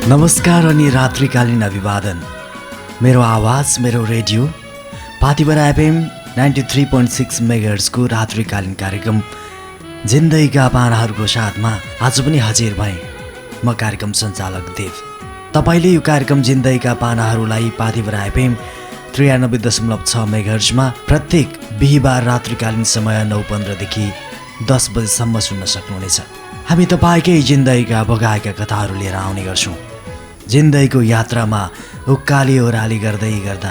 नमस्कार अनि रात्रिकालीन अभिवादन। मेरो आवाज मेरो रेडियो पातिभरा एफएम 93.6 मेगाहर्ट्जको रात्रिकालीन कार्यक्रम जिन्दगीका पानाहरूको साथमा आज पनि हाजिर भएँ। म कार्यक्रम सञ्चालक देव। तपाईँले यो कार्यक्रम जिन्दगीका पानाहरूलाई पातिभरा एफएम 93.6 मेगाहर्ट्जमा प्रत्येक बिहिबार रात्रिकालीन समय 9:15 देखि 10 बजेसम्म सुन्न सक्नुहुनेछ। हामी तपाईँकै जिन्दगीका बगाएका कथाहरू लिएर आउने गर्छौँ। जिन्दगीको यात्रामा उकाली ओह्राली गर्दै गर्दा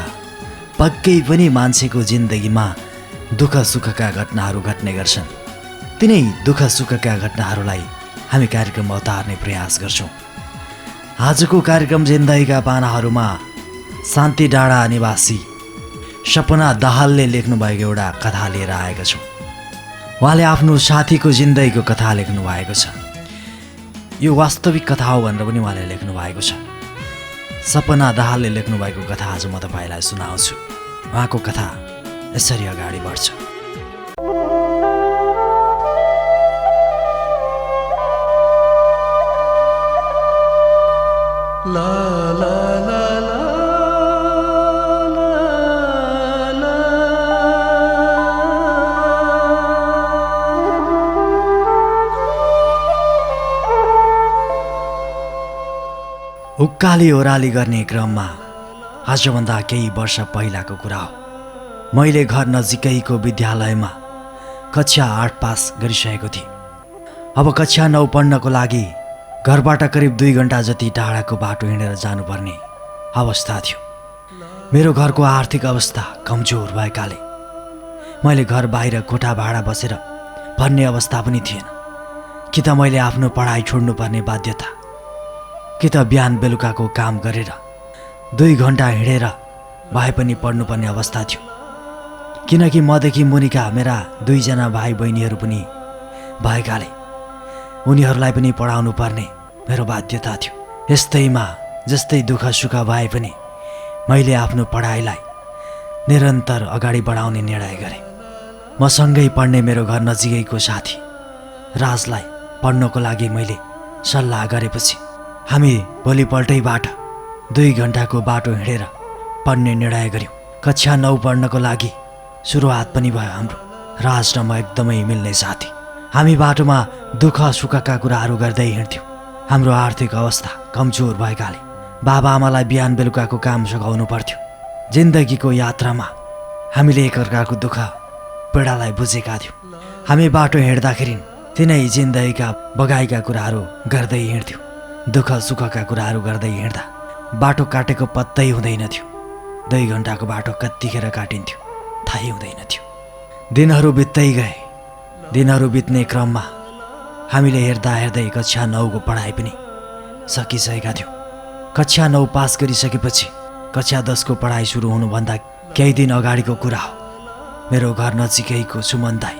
पक्कै पनि मान्छेको जिन्दगीमा दुःख सुखका घटनाहरू घट्ने गर्छन्। तिनै दुःख सुखका घटनाहरूलाई हामी कार्यक्रममा उतार्ने प्रयास गर्छौँ। आजको कार्यक्रम जिन्दगीका पानाहरूमा शान्ति डाँडा निवासी सपना दाहालले लेख्नुभएको एउटा कथा लिएर आएका छौँ। उहाँले आफ्नो साथीको जिन्दगीको कथा लेख्नु भएको छ। यो वास्तविक कथा हो भनेर पनि उहाँले लेख्नु भएको छ। सपना दाहालले लेख्नु भएको कथा आज म तपाईँलाई सुनाउँछु। उहाँको कथा यसरी अगाडि बढ्छ। ला ला ला उकाली ओह्राली गर्ने क्रममा आजभन्दा केही वर्ष पहिलाको कुरा हो। मैले घर नजिकैको विद्यालयमा कक्षा 8 पास गरिसकेको थिएँ। अब कक्षा 9 पढ्नको लागि घरबाट करिब 2 घन्टा जति टाढाको बाटो हिँडेर जानुपर्ने अवस्था थियो। मेरो घरको आर्थिक अवस्था कमजोर भएकाले मैले घर बाहिर कोठा भाडा बसेर पढ्ने अवस्था पनि थिएन। कि त मैले आफ्नो पढाइ छोड्नुपर्ने बाध्यता, कि त बिहान बेलुकाको काम गरेर 2 घन्टा हिँडेर भए पनि पढ्नुपर्ने अवस्था थियो। किनकि मदेखि मुनिका मेरा 2 जना भाइ बहिनीहरू पनि भएकाले उनीहरूलाई पनि पढाउनु पर्ने मेरो बाध्यता थियो। यस्तैमा जस्तै दुःख सुख भए पनि मैले आफ्नो पढाइलाई निरन्तर अगाडि बढाउने निर्णय गरेँ। मसँगै पढ्ने मेरो घर नजिकैको साथी राजलाई पढ्नको लागि मैले सल्लाह गरेपछि हामी भोलिपल्टैबाट 2 घन्टाको बाटो हिँडेर पढ्ने निर्णय गऱ्यौँ। कक्षा 9 पढ्नको लागि सुरुवात पनि भयो हाम्रो। राज र म एकदमै मिल्ने साथी। हामी बाटोमा दुःख सुखका कुराहरू गर्दै हिँड्थ्यौँ। हाम्रो आर्थिक अवस्था कमजोर भएकाले बाबाआमालाई बिहान बेलुकाको काम सघाउनु पर्थ्यो। जिन्दगीको यात्रामा हामीले एकअर्काको दुःख पीडालाई बुझेका थियौँ। हामी बाटो हिँड्दाखेरि तिनै जिन्दगीका बगाएका कुराहरू गर्दै हिँड्थ्यौँ। दुःख सुखका कुराहरू गर्दै हिँड्दा बाटो काटेको पत्तै हुँदैनथ्यो। 2 घन्टाको बाटो कतिखेर काटिन्थ्यो थाहै हुँदैनथ्यो। दिनहरू बित्दै गए। दिनहरू बित्ने क्रममा हामीले हेर्दा हेर्दै कक्षा 9 को पढाइ पनि सकिसकेका थियौँ। कक्षा 9 पास गरिसकेपछि कक्षा 10 को पढाइ सुरु हुनुभन्दा केही दिन अगाडिको कुरा हो। मेरो घर नजिकैको सुमन दाइ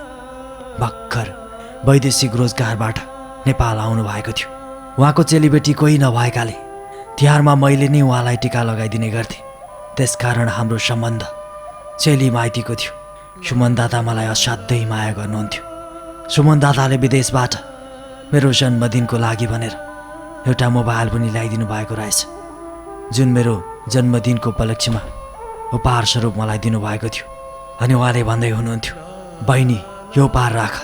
भर्खर वैदेशिक रोजगारबाट नेपाल आउनु भएको थियो। उहाँको चेलीबेटी कोही नभएकाले तिहारमा मैले नै उहाँलाई टिका लगाइदिने गर्थेँ। त्यसकारण हाम्रो सम्बन्ध चेली माइतीको थियो। सुमन दादा मलाई असाध्यै माया गर्नुहुन्थ्यो। सुमन दादाले विदेशबाट मेरो जन्मदिनको लागि भनेर एउटा मोबाइल पनि ल्याइदिनु भएको रहेछ, जुन मेरो जन्मदिनको उपलक्ष्यमा उपहार स्वरूप मलाई दिनुभएको थियो। अनि उहाँले भन्दै हुनुहुन्थ्यो, बहिनी यो उपहार राख,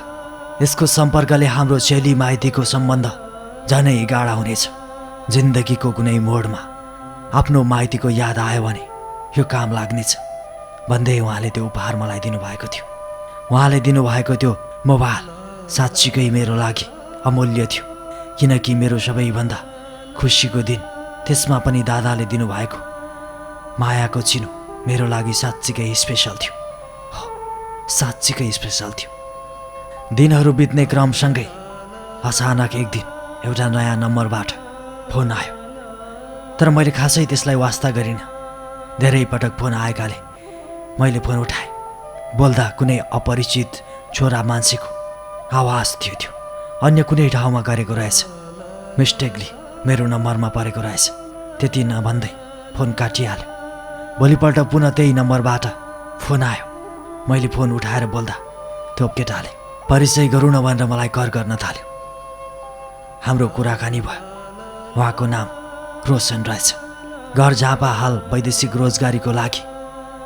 यसको सम्पर्कले हाम्रो चेली माइतीको सम्बन्ध झनै गाढा हुनेछ। जिन्दगीको कुनै मोडमा आफ्नो माइतीको याद आयो भने यो काम लाग्नेछ भन्दै उहाँले त्यो उपहार मलाई दिनुभएको थियो। उहाँले दिनुभएको त्यो मोबाइल साँच्चीकै मेरो लागि अमूल्य थियो। किनकि मेरो सबैभन्दा खुसीको दिन त्यसमा पनि दादाले दिनुभएको मायाको चिनो मेरो लागि साँच्चीकै स्पेसल थियो। साँच्चीकै स्पेसल थियो। दिनहरू बित्ने क्रमसँगै अचानक एक दिन एउटा नयाँ नम्बरबाट फोन आयो। तर मैले खासै त्यसलाई वास्ता गरिनँ। धेरै पटक फोन आएकाले मैले फोन उठाएँ। बोल्दा कुनै अपरिचित छोरा मान्छेको आवाज थियो। त्यो अन्य कुनै ठाउँमा गरेको रहेछ। मिस्टेकली मेरो नम्बरमा परेको रहेछ। त्यति नभन्दै फोन काटिहाल्यो। भोलिपल्ट पुनः त्यही नम्बरबाट फोन आयो। मैले फोन उठाएर बोल्दा त्यो केटाले परिचय गरौँ न भनेर मलाई कर गर्न थाल्यो। हाम्रो कुराकानी भयो। उहाँको नाम रोशन रहेछ। घर झापा हाल वैदेशिक रोजगारीको लागि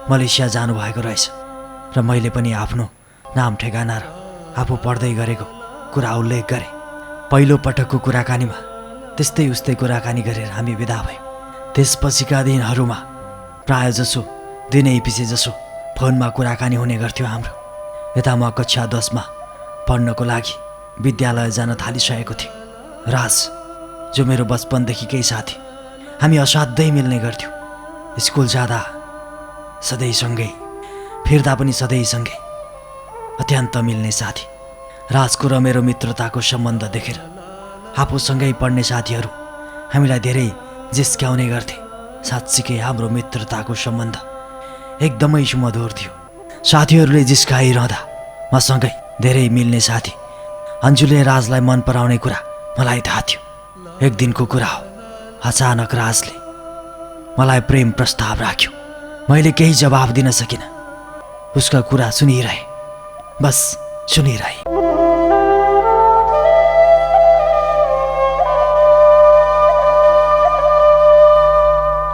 मलेसिया जानुभएको रहेछ र मैले पनि आफ्नो नाम ठेगाना र आफू पढ्दै गरेको कुरा उल्लेख गरेँ। पहिलो पटकको कुराकानीमा त्यस्तै उस्तै कुराकानी गरेर हामी विदा भयौँ। त्यसपछिका दिनहरूमा प्राय जसो दिनै पछि जसो फोनमा कुराकानी हुने गर्थ्यो हाम्रो। यता म कक्षा 10मा पढ्नको लागि विद्यालय जान थालिसकेको थिएँ। राज जो मेरो बचपनदेखिकै साथी, हामी असाध्यै मिल्ने गर्थ्यौँ। स्कुल जाँदा सधैँ सँगै, फिर्दा पनि सधैँ सँगै, अत्यन्त मिल्ने साथी। राजको र मेरो मित्रताको सम्बन्ध देखेर आफूसँगै पढ्ने साथीहरू हामीलाई धेरै जिस्क्याउने गर्थे। साँच्चीकै हाम्रो मित्रताको सम्बन्ध एकदमै सुमधुर थियो। साथीहरूले जिस्काइरहँदा मसँगै धेरै मिल्ने साथी अन्जुले राजलाई मन पराउने कुरा मलाई थाहा थियो। एक दिनको कुरा हो, अचानक राजले मलाई प्रेम प्रस्ताव राख्यो। मैले केही जवाफ दिन सकिनँ। उसका कुरा सुनिरहे, बस सुनिरहे।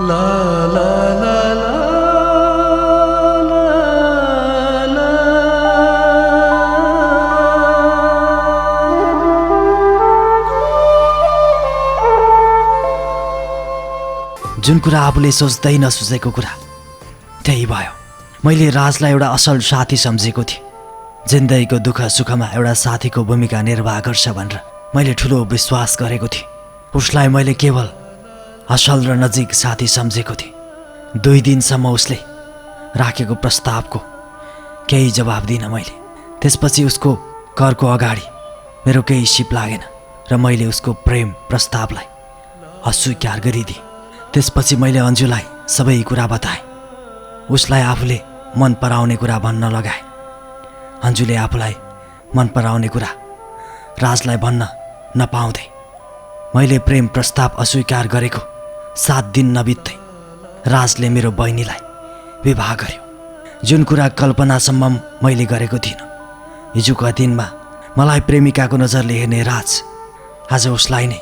ला ला ला ला ला। जुन कुरा आफूले सोच्दै नसोचेको कुरा त्यही भयो। मैले राजलाई एउटा असल साथी सम्झेको थिएँ। जिन्दगीको दुःख सुखमा एउटा साथीको भूमिका निर्वाह गर्छ भनेर मैले ठुलो विश्वास गरेको थिएँ। उसलाई मैले केवल असल र नजिक साथी सम्झेको थिएँ। 2 दिनसम्म उसले राखेको प्रस्तावको केही जवाब दिइनँ मैले। त्यसपछि उसको घरको अगाडि मेरो केही सिप लागेन र मैले उसको प्रेम प्रस्तावलाई अस्वीकार गरिदिएँ। त्यसपछि मैले अन्जुलाई सबै कुरा बताएँ। उसलाई आफूले मन पराउने कुरा भन्न लगाएँ। अन्जुले आफूलाई मन पराउने कुरा राजलाई भन्न नपाउँदै मैले प्रेम प्रस्ताव अस्वीकार गरेको 7 दिन नबित्दै राजले मेरो बहिनीलाई विवाह गर्यो। जुन कुरा कल्पनासम्म मैले गरेको थिइनँ। हिजोका दिनमा मलाई प्रेमिकाको नजरले हेर्ने राज आज उसलाई नै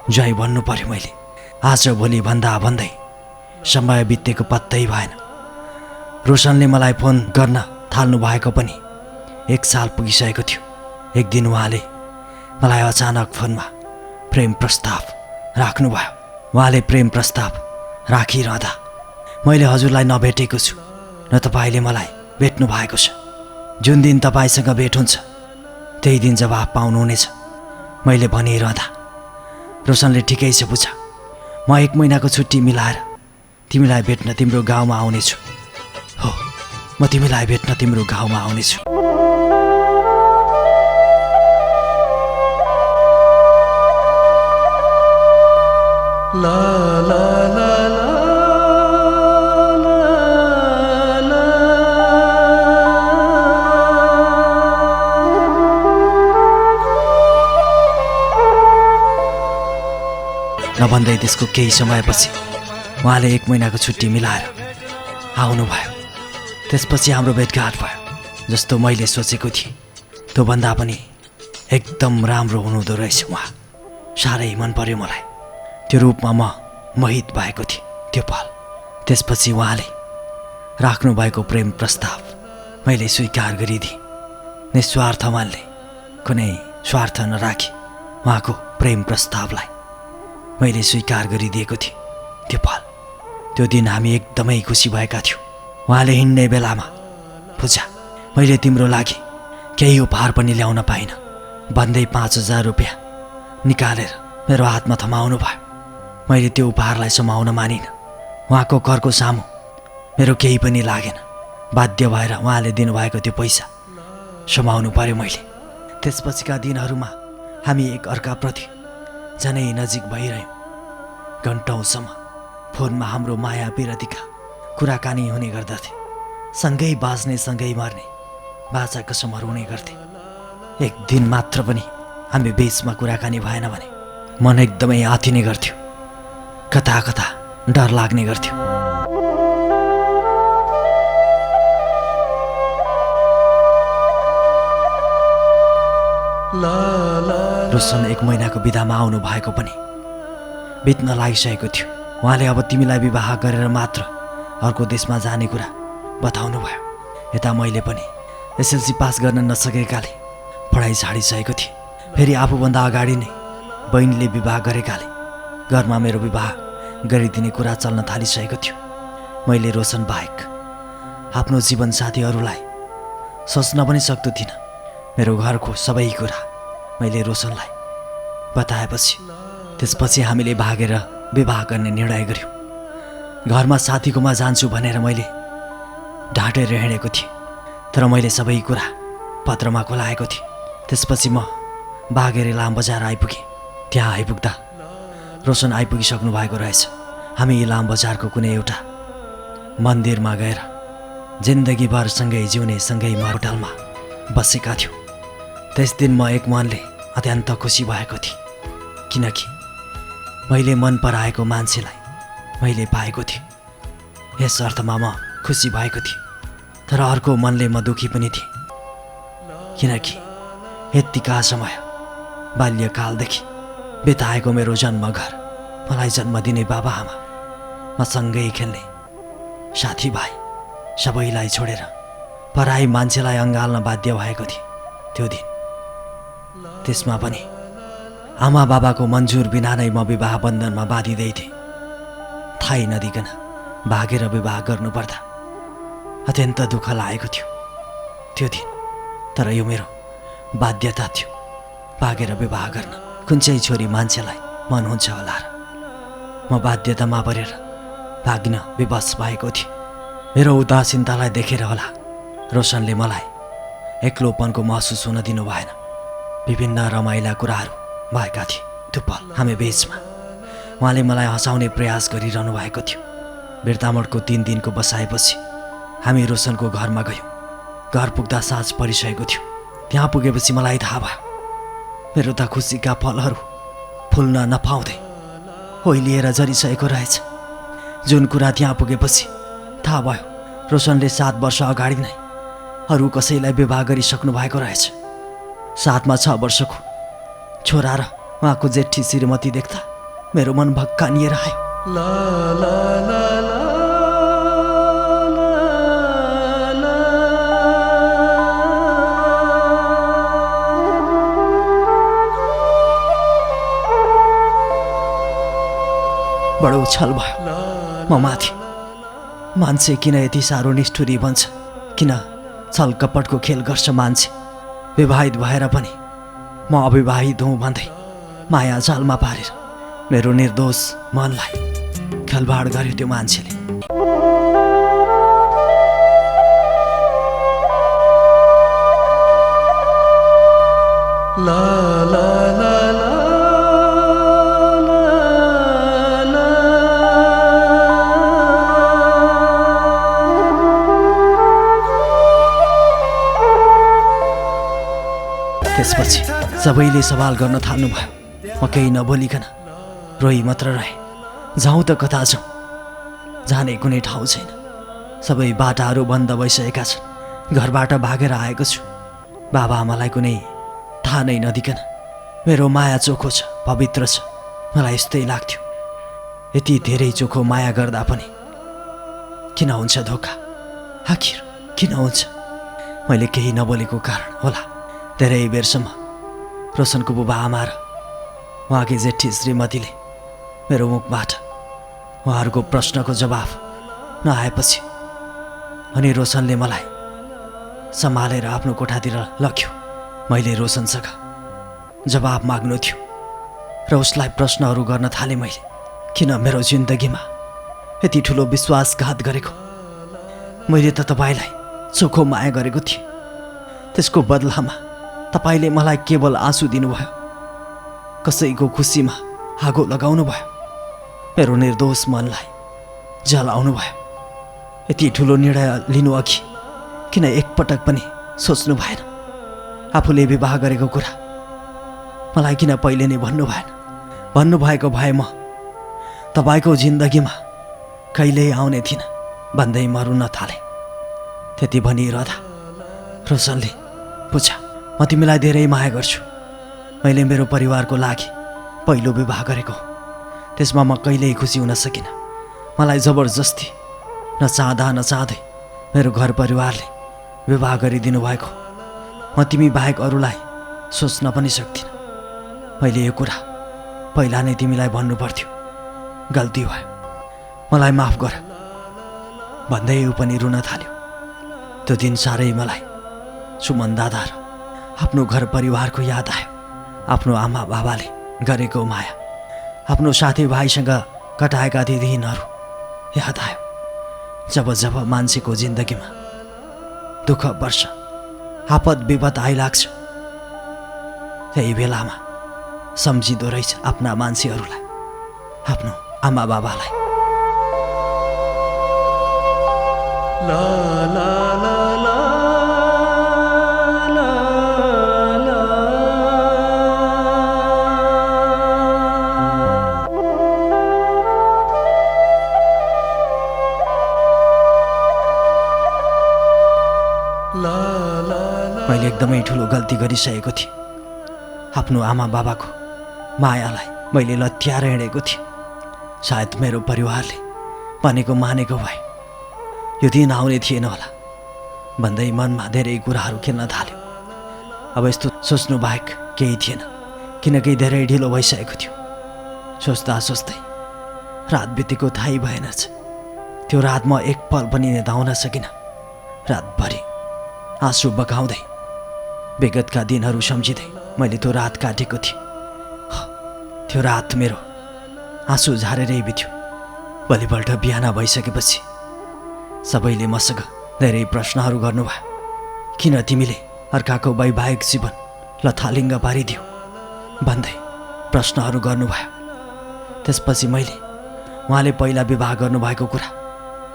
जय भन्नु पर्यो। मैले आज भोलि भन्दा भन्दै समय बितेको पत्तै भएन। रोशनले मलाई फोन गर्न थाल्नु भएको पनि 1 साल पुगिसकेको थियो। एक दिन उहाँले मलाई अचानक फोनमा प्रेम प्रस्ताव राख्नुभयो। उहाँले प्रेम प्रस्ताव राखिरहँदा मैले हजुरलाई नभेटेको छु न तपाईँले मलाई भेट्नु भएको छ। जुन दिन तपाईँसँग भेट हुन्छ त्यही दिन जवाफ पाउनुहुनेछ मैले भनिरहँदा रोशनले ठिकै छ बुझ, म 1 महिनाको छुट्टी मिलाएर तिमीलाई भेट्न तिम्रो गाउँमा आउनेछु। हो, म तिमीलाई भेट्न तिम्रो गाउँमा आउनेछु। ला ला ला ला ला। नभन्दै त्यसको केही समयपछि उहाँले 1 महिनाको छुट्टी मिलाएर आउनुभयो। त्यसपछि हाम्रो भेटघाट भयो। जस्तो मैले सोचेको थिएँ त्योभन्दा पनि एकदम राम्रो हुनुहुँदो रहेछ उहाँ। साह्रै मन पर्यो मलाई। त्यो रूपमा म मोहित भएको थिएँ त्यो पल। त्यसपछि उहाँले राख्नुभएको प्रेम प्रस्ताव मैले स्वीकार गरिदिएँ। निस्वार्थ मनले कुनै स्वार्थ नराखी उहाँको प्रेम प्रस्तावलाई मैले स्वीकार गरिदिएको थिएँ। त्यो पल, त्यो दिन हामी एकदमै खुसी भएका थियौँ। उहाँले हिँड्ने बेलामा पूजा मैले तिम्रो लागि केही उपहार पनि ल्याउन पाइनँ भन्दै 5000 रुपियाँ निकालेर मेरो हातमा थमाउनु भयो। मैले त्यो उपहारलाई समाउन मानिनँ। उहाँको घरको सामु मेरो केही पनि लागेन। बाध्य भएर उहाँले दिनुभएको त्यो पैसा समाउनु पर्यो मैले। त्यसपछिका दिनहरूमा हामी एक अर्काप्रति झनै नजिक भइरह्यौँ। घन्टौँसम्म फोनमा हाम्रो माया विरतिका कुराकानी हुने गर्दथे। सँगै बाँच्ने सँगै मर्ने बाचा कसमहरू हुने गर्थे। एक दिन मात्र पनि हामी बीचमा कुराकानी भएन भने मन एकदमै आतिने गर्थ्यो। कता कता डर लाग्ने गर्थ्यो। रोशन 1 महिनाको बिदामा आउनु भएको पनि बित्न लागिसकेको थियो। उहाँले अब तिमीलाई विवाह गरेर मात्र अर्को देशमा जाने कुरा बताउनु भयो। यता मैले पनि एसएलसी पास गर्न नसकेकाले पढाइ छाडिसकेको थिएँ। फेरि आफूभन्दा अगाडि नै बहिनीले विवाह गरेकाले घरमा मेरो विवाह गरिदिने कुरा चल्न थालिसकेको थियो। मैले रोशन बाहेक आफ्नो जीवनसाथीहरूलाई सोच्न पनि सक्दो थिइनँ। मेरो घरको सबै कुरा मैले रोशनलाई बताएपछि त्यसपछि हामीले भागेर विवाह गर्ने निर्णय गर्यौँ। घरमा साथीकोमा जान्छु भनेर मैले ढाँटेर हिँडेको थिएँ, तर मैले सबै कुरा पत्रमा खोलाएको थिएँ। त्यसपछि म भागेर इलाम बजार आइपुगेँ। त्यहाँ आइपुग्दा रोशन आइपुगिसक्नु भएको रहेछ। हामी इलाम बजारको कुनै एउटा मन्दिरमा गएर जिन्दगीभर सँगै जिउने सँगै होटलमा बसेका थियौँ। त्यस दिन म एक मनले अत्यन्त खुसी भएको थिएँ, किनकि मैले मन पराएको मान्छेलाई मैले पाएको थिएँ। यस अर्थमा म खुसी भएको थिएँ, तर अर्को मनले म दुखी पनि थिएँ, किनकि यत्तिका समय बाल्यकालदेखि बिताएको मेरो जन्मघर, मलाई जन्म दिने बाबाआमा, मसँगै खेल्ने साथीभाइ सबैलाई छोडेर पराई मान्छेलाई अँगाल्न बाध्य भएको थिएँ त्यो दिन। त्यसमा पनि आमा बाबाको मन्जुर बिना नै म विवाह बन्धनमा बाँधिँदै थिएँ। थाहै नदिकन भागेर विवाह गर्नुपर्दा अत्यन्त दुःख लागेको थियो त्यो दिन। तर यो मेरो बाध्यता थियो भागेर विवाह गर्न। कुन चाहिँ छोरी मान्छेलाई मन हुन्छ होला र। म बाध्यतामा परेर भाग्न विवश भएको थिएँ। मेरो उदासीनतालाई देखेर होला रोशनले मलाई एक्लोपनको महसुस हुन दिनु भएन। विभिन्न रमाइला कुराहरू भएका थिए त्यो पल हामी बीचमा। उहाँले मलाई हँसाउने प्रयास गरिरहनु भएको थियो। बिर्तामोडको 3 दिनको बसाएपछि हामी रोशनको घरमा गयौँ। घर पुग्दा साँझ परिसकेको थियो। त्यहाँ पुगेपछि मलाई थाहा भयो मेरो त खुसीका फलहरू फुल्न नपाउँदै ओइलिएर झरिसकेको रहेछ। जुन कुरा त्यहाँ पुगेपछि थाहा भयो रोशनले 7 वर्ष अगाडि नै अरू कसैलाई विवाह गरिसक्नु भएको रहेछ। साथमा 6 वर्षको छोरा र उहाँको जेठी श्रीमती देख्दा मेरो मन भक्कानिएर आयो। बडो उछल भयो म माथि। मान्छे किन यति साह्रो निष्ठुरी बन्छ, किन छल कपटको खेल गर्छ मान्छे। विवाहित भएर पनि म अविवाहित हुँ भन्दै माया जालमा पारेर मेरो निर्दोष मनलाई खेलबाड गर्यो त्यो मान्छेले। ला ला ला ला त्यसपछि सबैले सवाल गर्न थाल्नुभयो। म केही नबोलिकन रोइ मात्र रहे। जाउँ त कता जाउँ, जाने कुनै ठाउँ छैन। सबै बाटाहरू बन्द भइसकेका छन्। घरबाट भागेर आएको छु। बाबाआमालाई कुनै थाहा नै नदिकन मेरो माया चोखो छ, पवित्र छ। मलाई यस्तै लाग्थ्यो यति धेरै चोखो माया गर्दा पनि किन हुन्छ धोका, आखिर किन हुन्छ। मैले केही नबोलेको कारण होला धेरै बेरसम्म रोशनको बुबा आमा र उहाँकी जेठी श्रीमतीले मेरो मुखबाट उहाँहरूको प्रश्नको जवाफ नआएपछि अनि रोशनले मलाई सम्हालेर आफ्नो कोठातिर लग्यो। मैले रोशनसँग जवाफ माग्नु थियो र उसलाई प्रश्नहरू गर्न थालेँ। मैले किन मेरो जिन्दगीमा यति ठुलो विश्वासघात गरेको। मैले त तपाईँलाई चोखो माया गरेको थिएँ, त्यसको बदलामा तपाईँले मलाई केवल आँसु दिनुभयो, कसैको खुसीमा आगो लगाउनु भयो, मेरो निर्दोष मनलाई जलाउनु भयो। यति ठुलो निर्णय लिनु अघि किन एकपटक पनि सोच्नु भएन। आफूले विवाह गरेको कुरा मलाई किन पहिले नै भन्नु भएन। भन्नुभएको भए म तपाईँको जिन्दगीमा कहिल्यै आउने थिइनँ भन्दै म रुन थालेँ। त्यति भनिरहँदा रोशनले पुछा, म तिमीलाई धेरै माया गर्छु। मैले मेरो परिवारको लागि पहिलो विवाह गरेको, त्यसमा म कहिल्यै खुसी हुन सकिनँ। मलाई जबरजस्ती नचाहँदा नचाहँदै मेरो घर परिवारले विवाह गरिदिनु भएको म तिमी बाहेक अरूलाई सोच्न पनि सक्दिनँ। मैले यो कुरा पहिला नै तिमीलाई भन्नु पर्थ्यो, गल्ती भयो, मलाई माफ गर भन्दै ऊ पनि रुन थाल्यो। त्यो दिन साह्रै मलाई सुमन दादा र आफ्नो घर परिवारको याद आयो। आफ्नो आमा बाबाले गरेको माया, आफ्नो साथीभाइसँग कटाएका ती दिनहरू याद आयो। जब जब मान्छेको जिन्दगीमा दुःख वर्ष आपद विपद आइलाग्छ, त्यही बेलामा सम्झिँदो रहेछ आफ्ना मान्छेहरूलाई, आफ्नो आमा बाबालाई। ला ला ला ला ला ला। मैले एकदमै ठुलो गल्ती गरिसकेको थिएँ। आफ्नो आमा बाबाको मायालाई मैले लत्याएर हिँडेको थिएँ। सायद मेरो परिवारले भनेको मानेको भए यो दिन आउने थिएन होला भन्दै मनमा धेरै कुराहरू खेल्न थाल्यो। अब यस्तो सोच्नु बाहेक केही थिएन, किनकि धेरै ढिलो भइसकेको थियो। सोच्दा सोच्दै रात बितेको थाहै भएनछ। त्यो रात म एक पल पनि निदाउन सकिनँ। रातभरि आँसु बगाउँदै विगतका दिनहरू सम्झिँदै मैले त्यो रात काटेको थिएँ। त्यो रात मेरो आँसु झारेरै बित्यो। भोलिपल्ट बिहान भइसकेपछि सबैले मसँग धेरै प्रश्नहरू गर्नुभयो। किन तिमीले अर्काको वैवाहिक जीवन लथालिङ्ग पारिदियो भन्दै प्रश्नहरू गर्नुभयो। त्यसपछि मैले उहाँले पहिला विवाह गर्नुभएको कुरा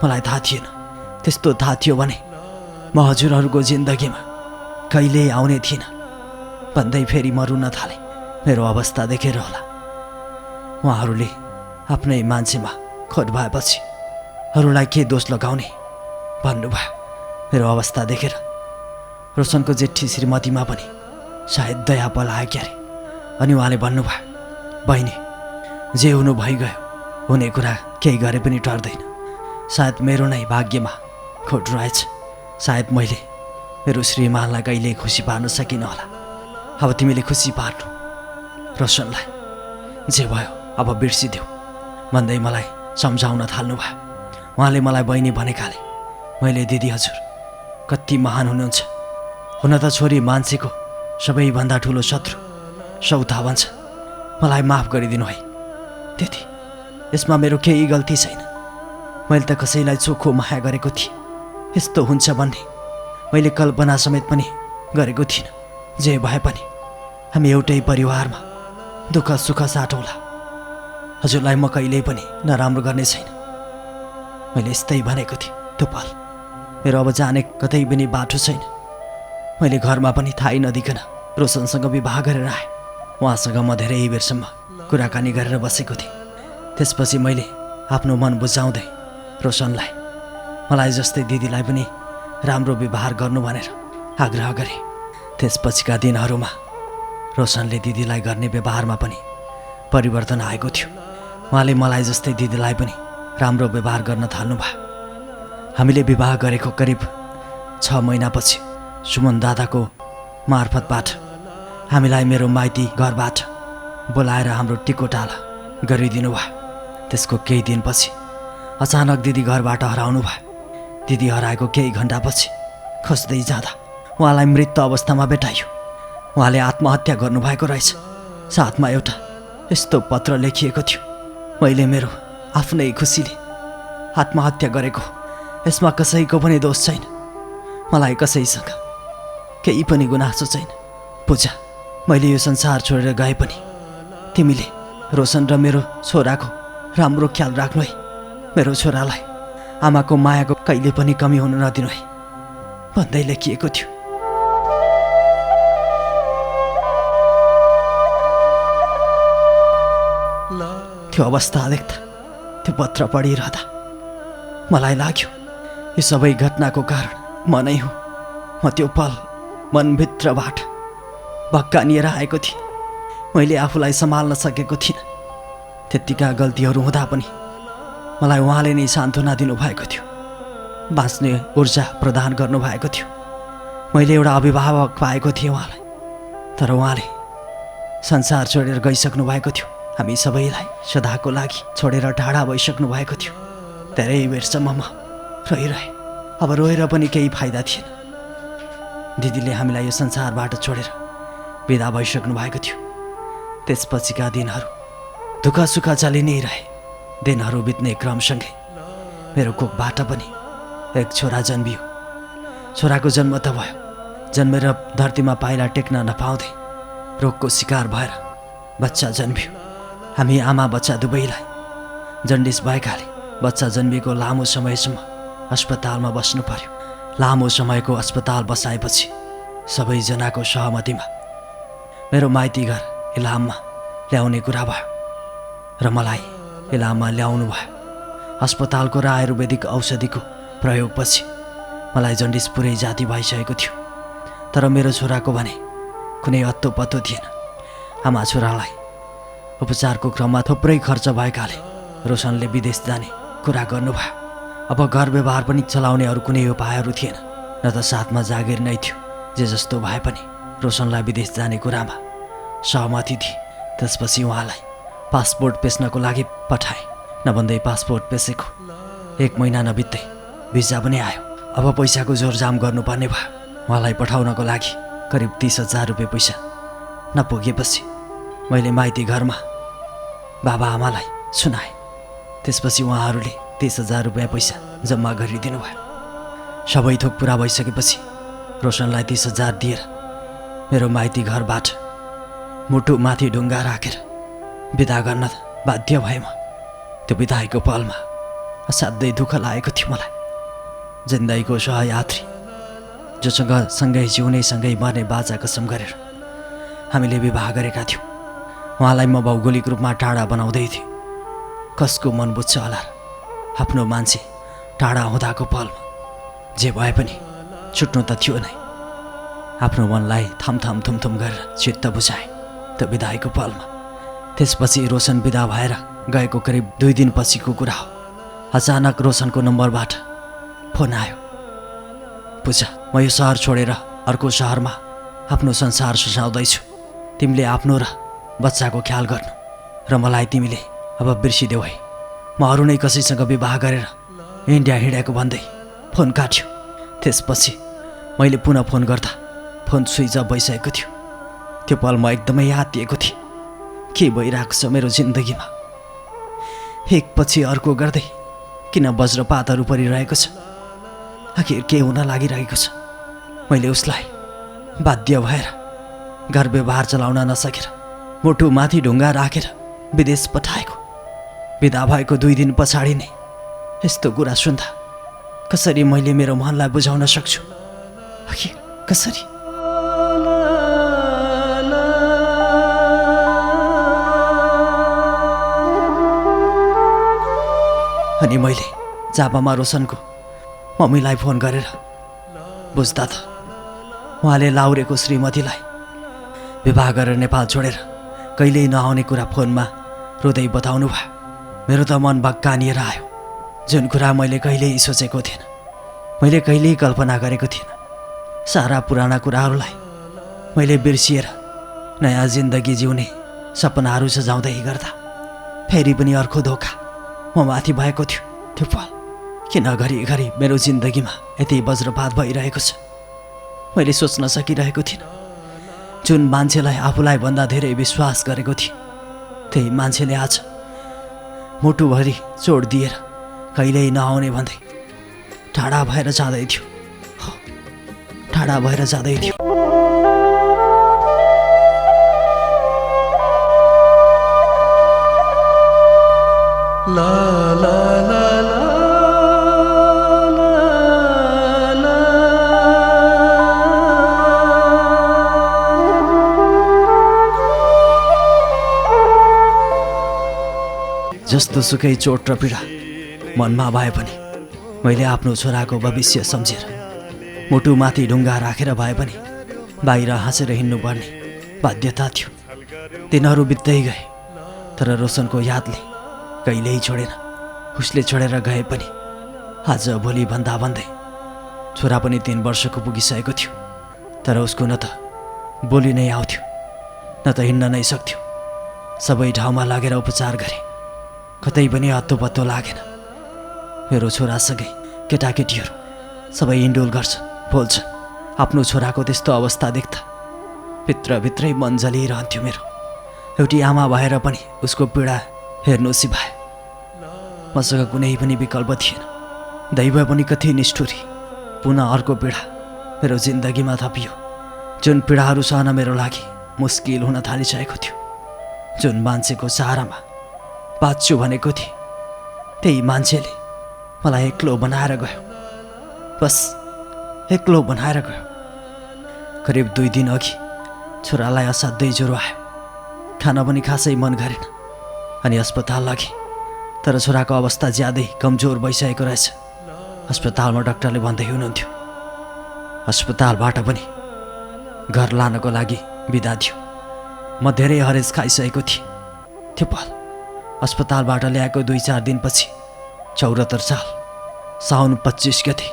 मलाई थाहा थिएन। त्यस्तो थाहा थियो भने म हजुरहरूको जिन्दगीमा कहिल्यै आउने थिइनँ भन्दै फेरि म रुन थालेँ। मेरो अवस्था देखेर होला, उहाँहरूले आफ्नै मान्छेमा खोट भएपछि अरूलाई के दोष लगाउने भन्नुभयो। मेरो अवस्था देखेर रोशनको जेठी श्रीमतीमा पनि सायद दया पलायो क्यारे। अनि उहाँले भन्नुभयो, बहिनी जे हुनु भइगयो, हुने कुरा केही गरे पनि टर्दैन। सायद मेरो नै भाग्यमा खोट रहेछ। सायद मैले मेरो श्रीमानलाई कहिल्यै खुसी पार्न सकिनँ होला। अब तिमीले खुसी पार्नु रोशनलाई, जे भयो अब बिर्सिदेऊ भन्दै मलाई सम्झाउन थाल्नुभयो। उहाँले मलाई बहिनी भनेकाले मैले दिदी हजुर कति महान हुनुहुन्छ। हुन त छोरी मान्छेको सबैभन्दा ठुलो शत्रु सौता भन्छ। मलाई माफ गरिदिनु है दिदी, यसमा मेरो केही गल्ती छैन। मैले त कसैलाई चोखो माया गरेको थिएँ। यस्तो हुन्छ भन्ने मैले कल्पना समेत पनि गरेको थिइनँ। जे भए पनि हामी एउटै परिवारमा दुःख सुख साटौँला। हजुरलाई म कहिल्यै पनि नराम्रो गर्ने छैन। मैले यस्तै भनेको थिएँ। त्यो पल मेरो अब जाने कतै पनि बाटो छैन। मैले घरमा पनि थाहै नदिकन रोशनसँग विवाह गरेर आएँ। उहाँसँग म धेरै बेरसम्म कुराकानी गरेर बसेको थिएँ। त्यसपछि मैले आफ्नो मन बुझाउँदै रोशनलाई मलाई जस्तै दिदीलाई पनि राम्रो व्यवहार गर्नु भनेर आग्रह गरेँ। त्यसपछिका दिनहरूमा रोशनले दिदीलाई गर्ने व्यवहारमा पनि परिवर्तन आएको थियो। उहाँले मलाई जस्तै दिदीलाई पनि राम्रो व्यवहार गर्न थाल्नुभयो। हामीले विवाह गरेको करिब 6 महिनापछि सुमन दादाको मार्फतबाट हामीलाई मेरो माइती घरबाट बोलाएर हाम्रो टिकोटाला गरिदिनु भयो। त्यसको केही दिनपछि अचानक दिदी घरबाट हराउनु भयो। दिदी हराएको केही घन्टापछि खोज्दै जाँदा उहाँलाई मृत अवस्थामा भेटाइयो। उहाँले आत्महत्या गर्नुभएको रहेछ। साथमा एउटा यस्तो पत्र लेखिएको थियो, मैले मेरो आफ्नै खुसीले आत्महत्या गरेको, यसमा कसैको पनि दोष छैन। मलाई कसैसँग केही पनि गुनासो छैन। पूजा, मैले यो संसार छोडेर गए पनि तिमीले रोशन र मेरो छोराको राम्रो ख्याल राख्नु है। मेरो छोरालाई आमाको मायाको कहिले पनि कमी हुन नदिनु है भन्दै लेखिएको थियो। त्यो अवस्था देख्दा, त्यो पत्र पढिरहँदा मलाई लाग्यो यो सबै घटनाको कारण म नै हुँ। म त्यो पल मनभित्रबाट भक्कानिएर आएको थिएँ। मैले आफूलाई सम्हाल्न सकेको थिइनँ। त्यत्तिका गल्तीहरू हुँदा पनि मलाई उहाँले नै सान्त्वना दिनुभएको थियो, बाँच्ने ऊर्जा प्रदान गर्नुभएको थियो। मैले एउटा अभिभावक पाएको थिएँ उहाँलाई, तर उहाँले संसार छोडेर गइसक्नु भएको थियो। हामी सबैलाई सदाको लागि छोडेर टाढा भइसक्नु भएको थियो। धेरै बेरसम्म म रोइरहेँ। अब रोएर पनि केही फाइदा थिएन। दिदीले हामीलाई यो संसारबाट छोडेर बिदा भइसक्नु भएको थियो। त्यसपछिका दिनहरू दुःख सुख चलि नै रहे। दिनहरू बित्ने क्रमसँगै मेरो कोखबाट पनि एक छोरा जन्मियो। छोराको जन्म त भयो, जन्मेर धरतीमा पाइला टेक्न नपाउँदै रोगको शिकार भएर बच्चा जन्मियो। हामी आमा बच्चा दुवैलाई जन्डिस भएकाले बच्चा जन्मिएको लामो समयसम्म अस्पतालमा बस्नु पर्यो। लामो समयको अस्पताल बसाएपछि सबैजनाको सहमतिमा मेरो माइती घर इलाममा ल्याउने कुरा भयो र मलाई इलाममा ल्याउनु भयो। अस्पतालको र आयुर्वेदिक औषधिको प्रयोगपछि मलाई जन्डिस पुरै जाती भइसकेको थियो। तर मेरो छोराको भने कुनै अत्तो पत्तो थिएन। आमा छोरालाई उपचारको क्रममा थुप्रै खर्च भएकाले रोशनले विदेश जाने कुरा गर्नुभयो। अब घर व्यवहार पनि चलाउने अरू कुनै उपायहरू थिएन, न त साथमा जागिर नै थियो। जे जस्तो भए पनि रोशनलाई विदेश जाने कुरामा सहमति थिए। त्यसपछि उहाँलाई पासपोर्ट पेस्नको लागि पठाएँ। नभन्दै पासपोर्ट पेसेको 1 महिना नबित्दै भिजा पनि आयो। अब पैसाको जोरजाम गर्नुपर्ने भयो। उहाँलाई पठाउनको लागि करिब 30,000 रुपियाँ पैसा नपुगेपछि मैले माइती घरमा बाबा आमालाई सुनाएँ। त्यसपछि उहाँहरूले 30,000 रुपियाँ पैसा जम्मा गरिदिनु भयो। सबै थोक पुरा भइसकेपछि रोशनलाई 30,000 दिएर मेरो माइती घरबाट मुटु माथि ढुङ्गा राखेर बिदा गर्न बाध्य भएँ म। त्यो बिदाईको पलमा असाध्यै दुःख लागेको थियो मलाई। जिन्दगीको सहयात्री जोसँग सँगै जिउने सँगै मर्ने बाजा कसम गरेर हामीले विवाह गरेका थियौँ। उहाँलाई म भौगोलिक रूपमा टाढा बनाउँदै थिएँ। कसको मन बुझ्छ होला र? आफ्नो मान्छे टाढा हुँदाको पलमा जे भए पनि छुट्नु त थियो नै। आफ्नो मनलाई थमथम थुमथुम गरेर चित्त बुझाएँ त्यो बिदाईको पलमा। त्यसपछि रोशन बिदा भएर गएको करिब 2 दिन पछिको कुरा हो। अचानक रोशनको नम्बरबाट फोन आयो। पूजा, म यो सहर छोडेर अर्को सहरमा आफ्नो संसार सजाउँदैछु। तिमीले आफ्नो र बच्चाको ख्याल गर्नु र मलाई तिमीले अब बिर्सिदेऊ है। म अरू नै कसैसँग विवाह गरेर इन्डिया हिँडेको भन्दै फोन काट्यो। त्यसपछि मैले पुनः फोन गर्दा फोन स्विच अफ भइसकेको थियो। त्यो पल म एकदमै यातिएको थिएँ। के भइरहेको छ मेरो जिन्दगीमा? एकपछि अर्को गर्दै किन वज्रपातहरू परिरहेको छ? आखिर के हुन लागिरहेको छ? मैले उसलाई बाध्य भएर घर व्यवहार चलाउन नसकेर मुटु माथि ढुङ्गा राखेर विदेश पठाएको। बिदा भएको 2 दिन पछाडि नै यस्तो कुरा सुन्दा कसरी मैले मेरो मनलाई बुझाउन सक्छु? आखिर कसरी? अनि मैले जापामा रोशनको मम्मीलाई फोन गरेर बुझ्दा त उहाँले लाउरेको श्रीमतीलाई विवाह गरेर नेपाल छोडेर कहिल्यै नआउने कुरा फोनमा रोँदै बताउनु भयो। मेरो त मन भक्कानिएर आयो। जुन कुरा मैले कहिल्यै सोचेको थिएन, मैले कहिल्यै कल्पना गरेको थिएन। सारा पुराना कुराहरूलाई मैले बिर्सिएर नयाँ जिन्दगी जिउने सपनाहरू सजाउँदै गर्दा फेरि पनि अर्को धोका म माथि भएको थियो। त्यो पल किन घरिघरि मेरो जिन्दगीमा यति वज्रपात भइरहेको छ मैले सोच्न सकिरहेको थिइनँ। जुन मान्छेलाई आफूलाई भन्दा धेरै विश्वास गरेको थिएँ त्यही मान्छेले आज मुटुभरि चोट दिएर कहिल्यै नआउने भन्दै टाढा भएर जाँदै थियो। टाढा भएर जाँदै थियो। ला ला ला ला ला जस्तो सुकै चोट र पीडा मनमा भए पनि मैले आफ्नो छोराको भविष्य सम्झेर मुटुमाथि ढुङ्गा राखेर भए पनि बाहिर हाँसेर हिँड्नुपर्ने बाध्यता थियो। दिनहरू बित्दै गए। तर रोशनको यादले कहिल्यै छोडेन। उसले छोडेर गए पनि आज भोलि भन्दा भन्दै छोरा पनि 3 वर्षको पुगिसकेको थियो। तर उसको न त बोली नै आउँथ्यो न त हिँड्न नै सक्थ्यो। सबै ठाउँमा लागेर उपचार गरे, कतै पनि हत्तोपत्तो लागेन। मेरो छोरासँगै केटाकेटीहरू सबै हिँडुल गर्छन्, बोल्छन्। आफ्नो छोराको त्यस्तो अवस्था देख्दा भित्रभित्रै मन जलिरहन्थ्यो मेरो। एउटी आमा भएर पनि उसको पीडा हेर्नु सिवाय मसँग कुनै पनि विकल्प थिएन। दैव पनि कति निष्ठुरी, पुनः अर्को पीडा मेरो जिन्दगीमा थपियो। जुन पीडाहरू सहन मेरो लागि मुस्किल हुन थालिसकेको थियो। जुन मान्छेको सहारामा बाँच्छु भनेको थिएँ, त्यही मान्छेले मलाई एक्लो बनाएर गयो। बस एक्लो बनाएर गयो। करिब 2 दिन अघि छोरालाई असाध्यै ज्वरो आयो। खान पनि खासै मन गरेन अनि अस्पताल लगे। तर छोराको अवस्था ज्यादै कमजोर भइसकेको रहेछ। अस्पतालमा डाक्टरले भन्दै हुनुहुन्थ्यो। अस्पतालबाट पनि घर लानको लागि बिदा थियो। म धेरै हरेस खाइसकेको थिएँ। त्यो पल अस्पतालबाट ल्याएको 2-4 दिनपछि 74 साल साउन 25 गते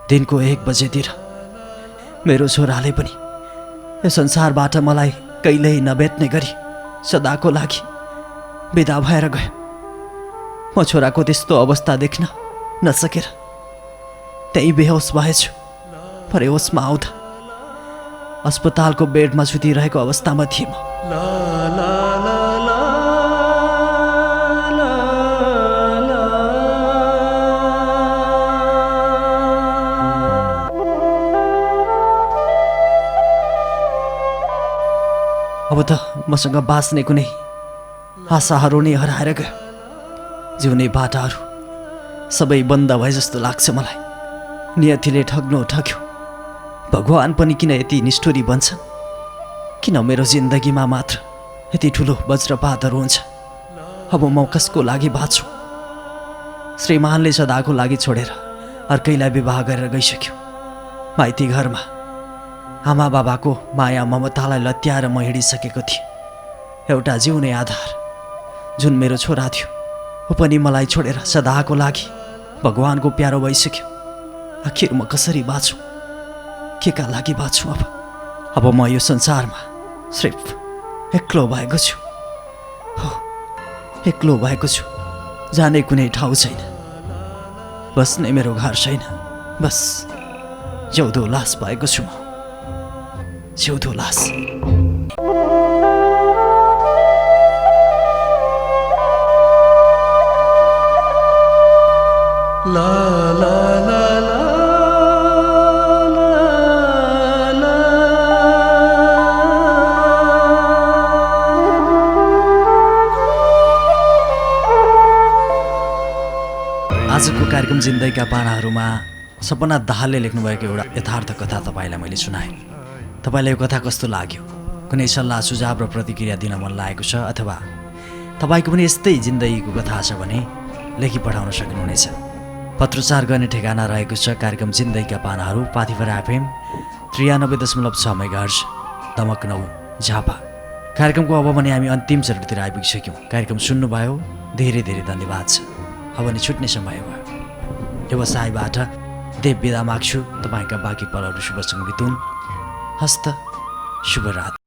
दिनको 1 बजेतिर मेरो छोराले पनि यो संसारबाट मलाई कहिल्यै नभेट्ने गरी सदाको लागि बिदा भएर गयो। म छोराको त्यस्तो अवस्था देख्न नसकेर त्यही बेहोस भएछु। पर होसमा आउँदा अस्पतालको बेडमा सुतिरहेको अवस्थामा थिएँ म। अब त मसँग बाँच्ने कुनै आशाहरू नै हराएर गयो। जिउने बाटाहरू सबै बन्द भए जस्तो लाग्छ मलाई। नियतिले ठग्यो। भगवान पनि किन यति निष्ठुरी बन्छन्? किन मेरो जिन्दगीमा मात्र यति ठुलो वज्रपातहरू हुन्छ? अब म कसको लागि बाँच्छु? श्रीमानले सदाको लागि छोडेर अर्कैलाई विवाह गरेर गइसक्यो। माइती घरमा आमा बाबाको माया ममतालाई लत्याएर म हिँडिसकेको थिएँ। एउटा जिउने आधार जुन मेरो छोरा थियो, ऊ पनि मलाई छोडेर सदाको लागि भगवानको प्यारो भइसक्यो। आखिर म कसरी बाँचु? के का लागि बाँच्छु? अब म यो संसारमा सिर्फ एक्लो भएको छु। हो, एक्लो भएको छु। जाने कुनै ठाउँ छैन, बस्ने मेरो घर छैन। बस जिउँदो लास भएको छु म, जिउँदो लास। ला ला ला ला ला। आजको कार्यक्रम जिन्दगीका पानाहरूमा सपना दाहालले लेख्नुभएको एउटा यथार्थ कथा तपाईँलाई मैले सुनाएँ। तपाईँलाई यो कथा कस्तो लाग्यो? कुनै सल्लाह सुझाव र प्रतिक्रिया दिन मन लागेको छ अथवा तपाईँको पनि यस्तै जिन्दगीको कथा छ भने लेखी पठाउन सक्नुहुनेछ। पत्रचार गर्ने ठेगाना रहेको छ कार्यक्रम जिन्दगीका पानाहरू, पाथिभरा FM 93.6 मेगाहर्ज, दमक 9, झापा। कार्यक्रमको अब भने हामी अन्तिम चरणतिर आइपुगिसक्यौँ। कार्यक्रम सुन्नुभयो, धेरै धेरै धन्यवाद छ। अब भने छुट्ने समय भयो। व्यवसायबाट देव बिदा माग्छु। तपाईँका बाँकी पलहरू शुभसँग बितुन्। हस्त शुभरात्री।